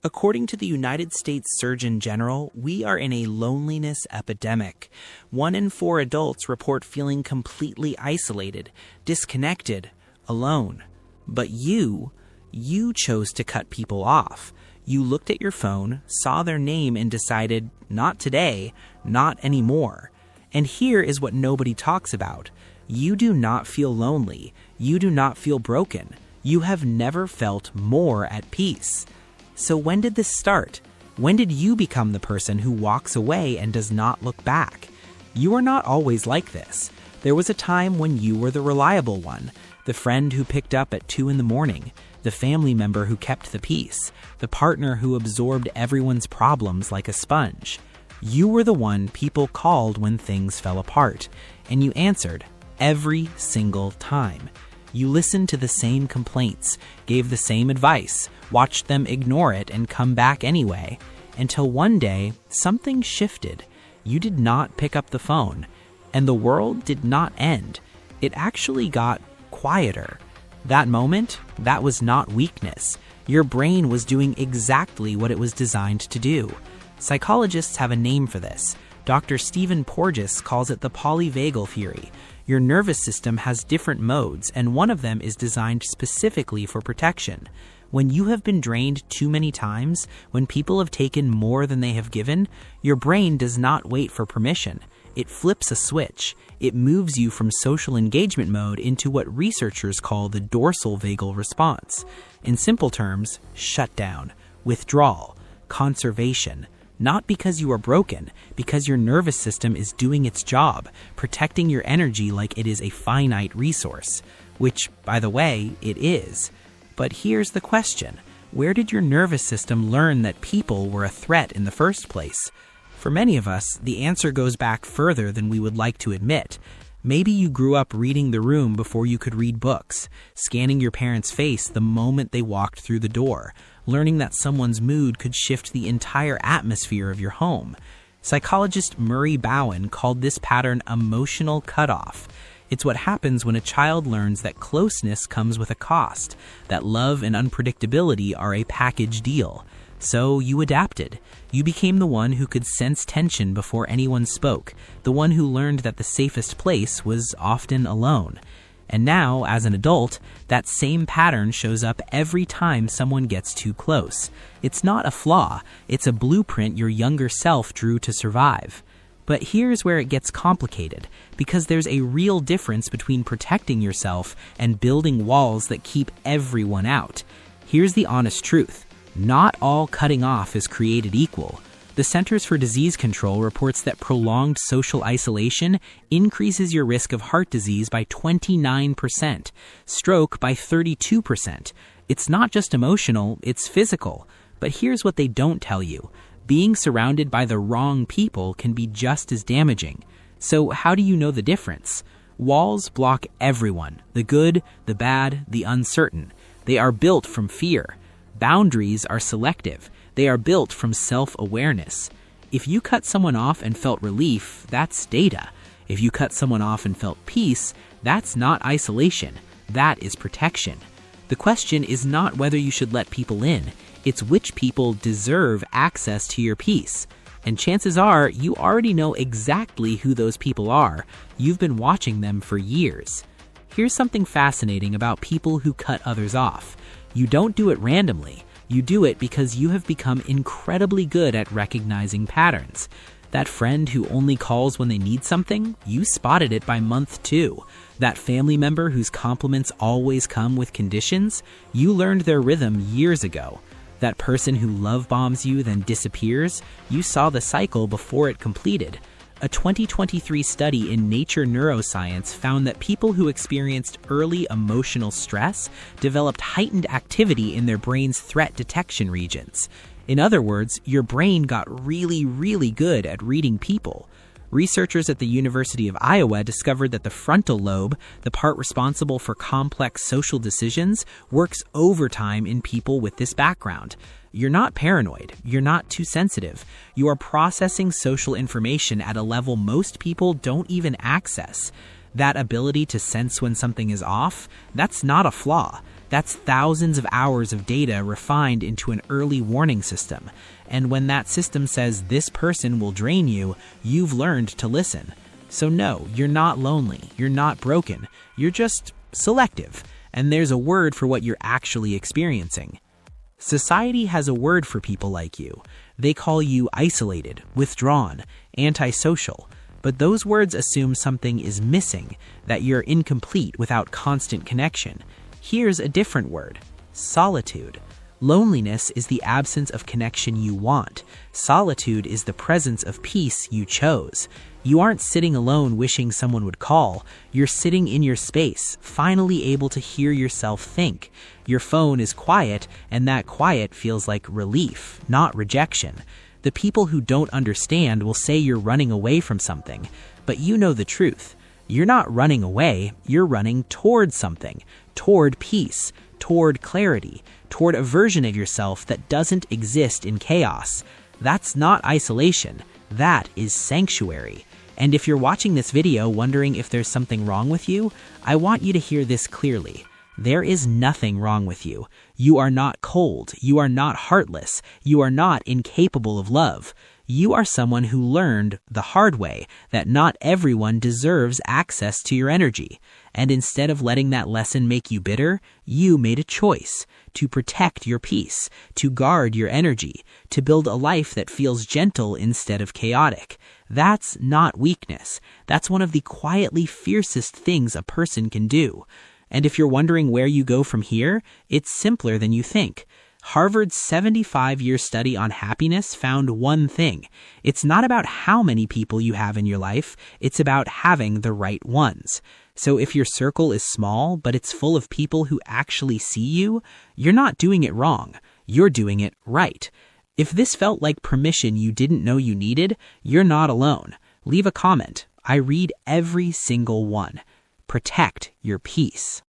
According to the United States Surgeon General, we are in a loneliness epidemic. 1 in 4 adults report feeling completely isolated, disconnected, alone. But you chose to cut people off. You looked at your phone, saw their name, and decided, not today, not anymore. And here is what nobody talks about. You do not feel lonely. You do not feel broken. You have never felt more at peace. So when did this start? When did you become the person who walks away and does not look back? You are not always like this. There was a time when you were the reliable one, the friend who picked up at 2 a.m, the family member who kept the peace, the partner who absorbed everyone's problems like a sponge. You were the one people called when things fell apart, and you answered every single time. You listened to the same complaints, gave the same advice, watched them ignore it and come back anyway, until one day something shifted. You did not pick up the phone, and the world did not end. It actually got quieter. That moment, that was not weakness. Your brain was doing exactly what it was designed to do. Psychologists have a name for this. Dr. Stephen Porges calls it the polyvagal theory. Your nervous system has different modes, and one of them is designed specifically for protection. When you have been drained too many times, when people have taken more than they have given, your brain does not wait for permission. It flips a switch. It moves you from social engagement mode into what researchers call the dorsal vagal response. In simple terms, shutdown, withdrawal, conservation. Not because you are broken, because your nervous system is doing its job, protecting your energy like it is a finite resource. Which, by the way, it is. But here's the question. Where did your nervous system learn that people were a threat in the first place? For many of us, the answer goes back further than we would like to admit. Maybe you grew up reading the room before you could read books, scanning your parents' face the moment they walked through the door, learning that someone's mood could shift the entire atmosphere of your home. Psychologist Murray Bowen called this pattern emotional cutoff. It's what happens when a child learns that closeness comes with a cost, that love and unpredictability are a package deal. So you adapted. You became the one who could sense tension before anyone spoke, the one who learned that the safest place was often alone. And now, as an adult, that same pattern shows up every time someone gets too close. It's not a flaw, it's a blueprint your younger self drew to survive. But here's where it gets complicated, because there's a real difference between protecting yourself and building walls that keep everyone out. Here's the honest truth. Not all cutting off is created equal. The Centers for Disease Control reports that prolonged social isolation increases your risk of heart disease by 29%, stroke by 32%. It's not just emotional, it's physical. But here's what they don't tell you. Being surrounded by the wrong people can be just as damaging. So how do you know the difference? Walls block everyone, the good, the bad, the uncertain. They are built from fear. Boundaries are selective. They are built from self-awareness. If you cut someone off and felt relief, that's data. If you cut someone off and felt peace, that's not isolation. That is protection. The question is not whether you should let people in. It's which people deserve access to your peace. And chances are you already know exactly who those people are. You've been watching them for years. Here's something fascinating about people who cut others off. You don't do it randomly. You do it because you have become incredibly good at recognizing patterns. That friend who only calls when they need something, you spotted it by month 2. That family member whose compliments always come with conditions, you learned their rhythm years ago. That person who love bombs you then disappears, you saw the cycle before it completed. A 2023 study in Nature Neuroscience found that people who experienced early emotional stress developed heightened activity in their brain's threat detection regions. In other words, your brain got really, really good at reading people. Researchers at the University of Iowa discovered that the frontal lobe, the part responsible for complex social decisions, works overtime in people with this background. You're not paranoid. You're not too sensitive. You are processing social information at a level most people don't even access. That ability to sense when something is off, that's not a flaw. That's thousands of hours of data refined into an early warning system. And when that system says this person will drain you, you've learned to listen. So no, you're not lonely. You're not broken. You're just selective. And there's a word for what you're actually experiencing. Society has a word for people like you. They call you isolated, withdrawn, antisocial. But those words assume something is missing, that you're incomplete without constant connection. Here's a different word: solitude. Loneliness is the absence of connection you want. Solitude is the presence of peace you chose. You aren't sitting alone wishing someone would call. You're sitting in your space, finally able to hear yourself think. Your phone is quiet, and that quiet feels like relief, not rejection. The people who don't understand will say you're running away from something, but you know the truth. You're not running away, you're running toward something, toward peace, toward clarity, toward a version of yourself that doesn't exist in chaos. That's not isolation, that is sanctuary. And if you're watching this video wondering if there's something wrong with you, I want you to hear this clearly. There is nothing wrong with you. You are not cold, you are not heartless, you are not incapable of love. You are someone who learned the hard way that not everyone deserves access to your energy. And instead of letting that lesson make you bitter, you made a choice to protect your peace, to guard your energy, to build a life that feels gentle instead of chaotic. That's not weakness. That's one of the quietly fiercest things a person can do. And if you're wondering where you go from here, it's simpler than you think. Harvard's 75-year study on happiness found one thing. It's not about how many people you have in your life, it's about having the right ones. So if your circle is small, but it's full of people who actually see you, you're not doing it wrong. You're doing it right. If this felt like permission you didn't know you needed, you're not alone. Leave a comment. I read every single one. Protect your peace.